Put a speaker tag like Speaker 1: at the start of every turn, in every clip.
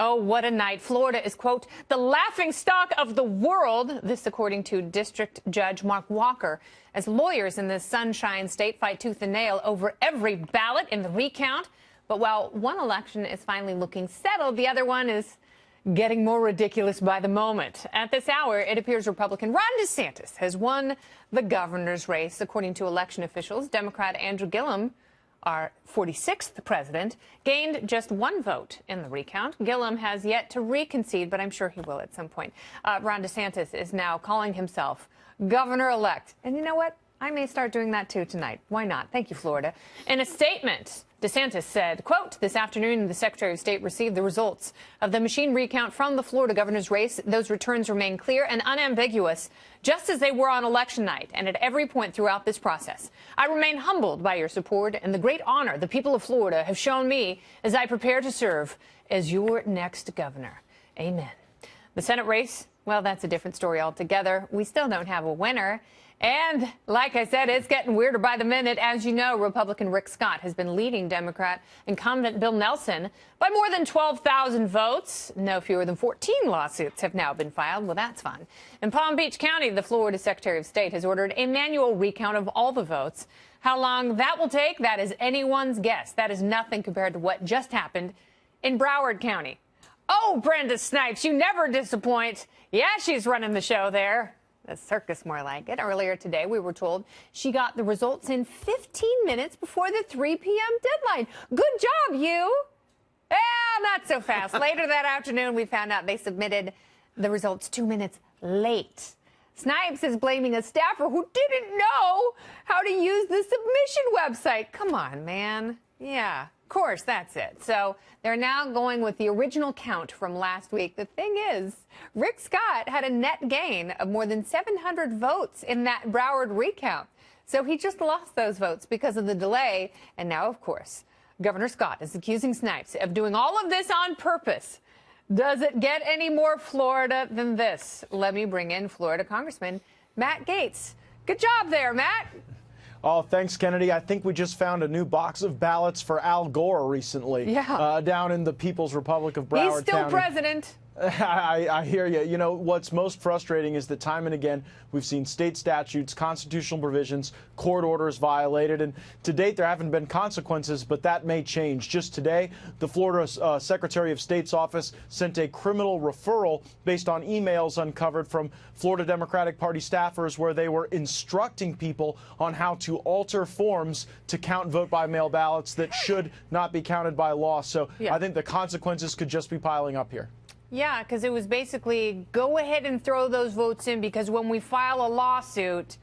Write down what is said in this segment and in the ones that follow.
Speaker 1: Oh, what a night. Florida is, quote, the laughingstock of the world. This, according to District Judge Mark Walker, as lawyers in this Sunshine State fight tooth and nail over every ballot in the recount. But while one election is finally looking settled, the other one is getting more ridiculous by the moment. At this hour, it appears Republican Ron DeSantis has won the governor's race. According to election officials, Democrat Andrew Gillum, our 46th president, gained just one vote in the recount. Gillum has yet to reconcede, but I'm sure he will at some point. Ron DeSantis is now calling himself governor-elect. And you know what? I may start doing that, too, tonight. Why not? Thank you, Florida. In a statement, DeSantis said, quote, this afternoon, the Secretary of State received the results of the machine recount from the Florida governor's race. Those returns remain clear and unambiguous, just as they were on election night and at every point throughout this process. I remain humbled by your support and the great honor the people of Florida have shown me as I prepare to serve as your next governor. Amen. The Senate race, well, that's a different story altogether. We still don't have a winner. And like I said, it's getting weirder by the minute. As you know, Republican Rick Scott has been leading Democrat incumbent Bill Nelson by more than 12,000 votes. No fewer than 14 lawsuits have now been filed. Well, that's fun. In Palm Beach County, the Florida Secretary of State has ordered a manual recount of all the votes. How long that will take, that is anyone's guess. That is nothing compared to what just happened in Broward County. Oh, Brenda Snipes, you never disappoint. Yeah, she's running the show there. A circus, more like it. Earlier today, we were told she got the results in 15 minutes before the 3 p.m. deadline. Good job, you. Not so fast. Later that afternoon, we found out they submitted the results 2 minutes late. Snipes is blaming a staffer who didn't know how to use the submission website. Come on, man. Yeah, of course, that's it. So they're now going with the original count from last week. The thing is, Rick Scott had a net gain of more than 700 votes in that Broward recount. So he just lost those votes because of the delay. And now, of course, Governor Scott is accusing Snipes of doing all of this on purpose. Does it get any more Florida than this? Let me bring in Florida Congressman Matt Gaetz. Good job there, Matt.
Speaker 2: Oh, thanks, Kennedy. I think we just found a new box of ballots for Al Gore recently.
Speaker 1: Yeah.
Speaker 2: Down in the People's Republic of Broward County.
Speaker 1: He's still president.
Speaker 2: I hear you. You know, what's most frustrating is that time and again, we've seen state statutes, constitutional provisions, court orders violated. And to date, there haven't been consequences, but that may change. Just today, the Florida Secretary of State's office sent a criminal referral based on emails uncovered from Florida Democratic Party staffers where they were instructing people on how to alter forms to count vote-by-mail ballots that should not be counted by law. So yeah. I think the consequences could just be piling up here.
Speaker 1: Yeah, because it was basically go ahead and throw those votes in because when we file a lawsuit,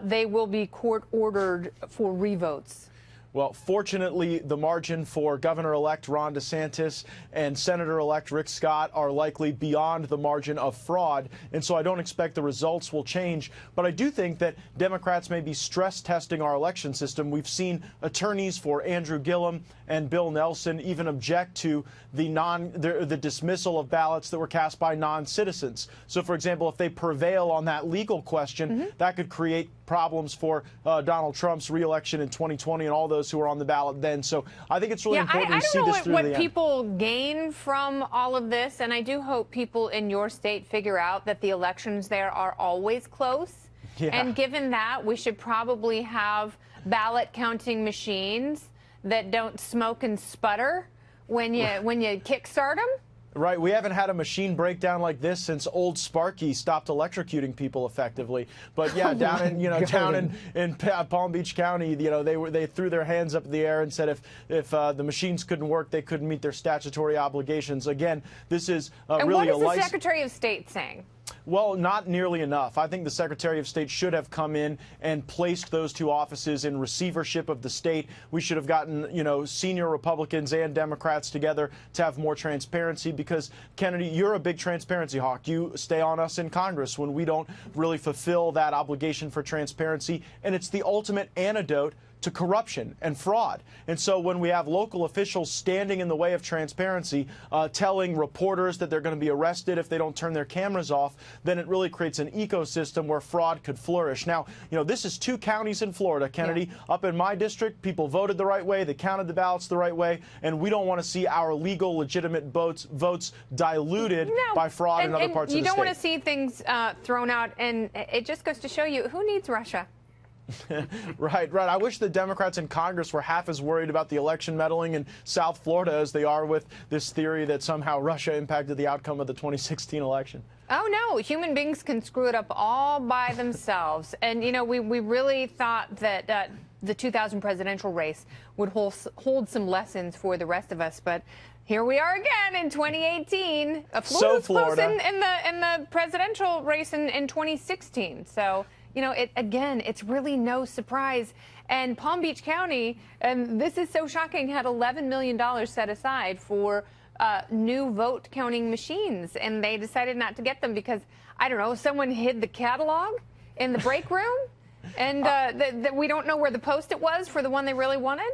Speaker 1: they will be court-ordered for revotes.
Speaker 2: Well, fortunately, the margin for Governor-elect Ron DeSantis and Senator-elect Rick Scott are likely beyond the margin of fraud, and so I don't expect the results will change. But I do think that Democrats may be stress-testing our election system. We've seen attorneys for Andrew Gillum and Bill Nelson even object to the dismissal of ballots that were cast by non-citizens. So, for example, if they prevail on that legal question, that could create problems for Donald Trump's reelection in 2020 and all those who are on the ballot then. So I think it's really important to see this through the end. I don't know what people gain from all of this, and I do hope people in your state figure out that the elections there are always close. Yeah. And given that, we should probably have ballot counting machines that don't smoke and sputter when you kickstart them. Right. We haven't had a machine breakdown like this since old Sparky stopped electrocuting people effectively. But yeah, down in Palm Beach County, they threw their hands up in the air and said if the machines couldn't work, they couldn't meet their statutory obligations. Again, this is really a
Speaker 1: what is the Secretary of State saying?
Speaker 2: Well, not nearly enough. I think the Secretary of State should have come in and placed those two offices in receivership of the state. We should have gotten, senior Republicans and Democrats together to have more transparency because, Kennedy, you're a big transparency hawk. You stay on us in Congress when we don't really fulfill that obligation for transparency, and it's the ultimate antidote to corruption and fraud. And so when we have local officials standing in the way of transparency, telling reporters that they're going to be arrested if they don't turn their cameras off, then it really creates an ecosystem where fraud could flourish. Now, this is 2 counties in Florida, Kennedy. Yeah. Up in my district, people voted the right way, they counted the ballots the right way, and we don't want to see our legal, legitimate votes diluted by fraud in other parts of the state.
Speaker 1: You don't want to see things thrown out, and it just goes to show you, who needs Russia?
Speaker 2: Right. I wish the Democrats in Congress were half as worried about the election meddling in South Florida as they are with this theory that somehow Russia impacted the outcome of the 2016 election.
Speaker 1: Oh, no. Human beings can screw it up all by themselves. And, we really thought that the 2000 presidential race would hold some lessons for the rest of us. But here we are again in 2018. Florida's close in the presidential race in 2016. So, it's really no surprise. And Palm Beach County, and this is so shocking, had $11 million set aside for new vote counting machines, and they decided not to get them because, I don't know, someone hid the catalog in the break room, and we don't know where the Post-it was for the one they really wanted.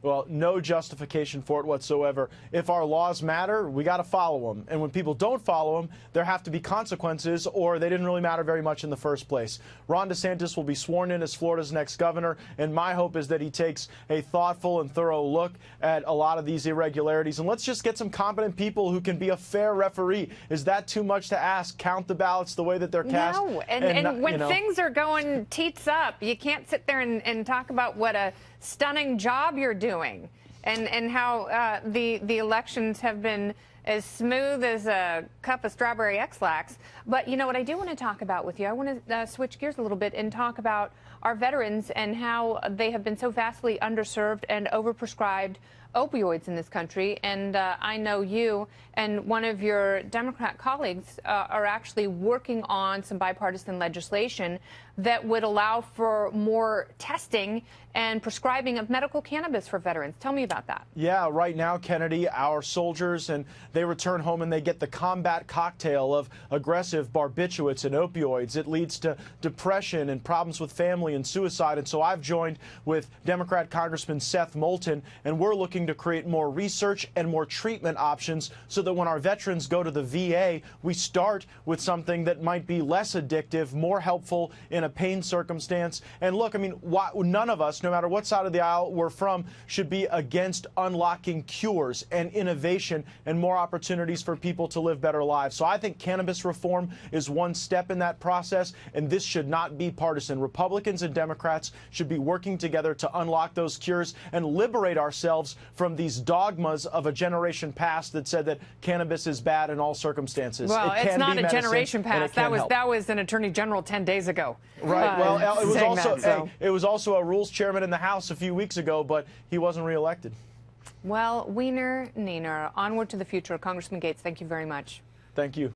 Speaker 2: Well, no justification for it whatsoever. If our laws matter, we got to follow them. And when people don't follow them, there have to be consequences, or they didn't really matter very much in the first place. Ron DeSantis will be sworn in as Florida's next governor, and my hope is that he takes a thoughtful and thorough look at a lot of these irregularities. And let's just get some competent people who can be a fair referee. Is that too much to ask? Count the ballots the way that they're cast?
Speaker 1: No, and when things are going teats up, you can't sit there and talk about what a stunning job you're doing and how the elections have been as smooth as a cup of strawberry X-Lax. But what I do want to talk about with you, I want to switch gears a little bit and talk about our veterans and how they have been so vastly underserved and overprescribed opioids in this country. And I know you and one of your Democrat colleagues are actually working on some bipartisan legislation that would allow for more testing and prescribing of medical cannabis for veterans. Tell me about that.
Speaker 2: Yeah, right now, Kennedy, our soldiers, and they return home and they get the combat cocktail of aggressive barbiturates and opioids. It leads to depression and problems with family and suicide. And so I've joined with Democrat Congressman Seth Moulton, and we're looking to create more research and more treatment options so that when our veterans go to the VA, we start with something that might be less addictive, more helpful in a pain circumstance. And look, I mean, none of us, no matter what side of the aisle we're from, should be against unlocking cures and innovation and more opportunities for people to live better lives. So I think cannabis reform is one step in that process, and this should not be partisan. Republicans and Democrats should be working together to unlock those cures and liberate ourselves from these dogmas of a generation past that said that cannabis is bad in all circumstances.
Speaker 1: Well, it's not a generation past. That was an attorney general 10 days ago.
Speaker 2: Right. Well, it was also a rules chairman in the House a few weeks ago, but he wasn't reelected.
Speaker 1: Well, wiener, neener. Onward to the future. Congressman Gaetz, thank you very much.
Speaker 2: Thank you.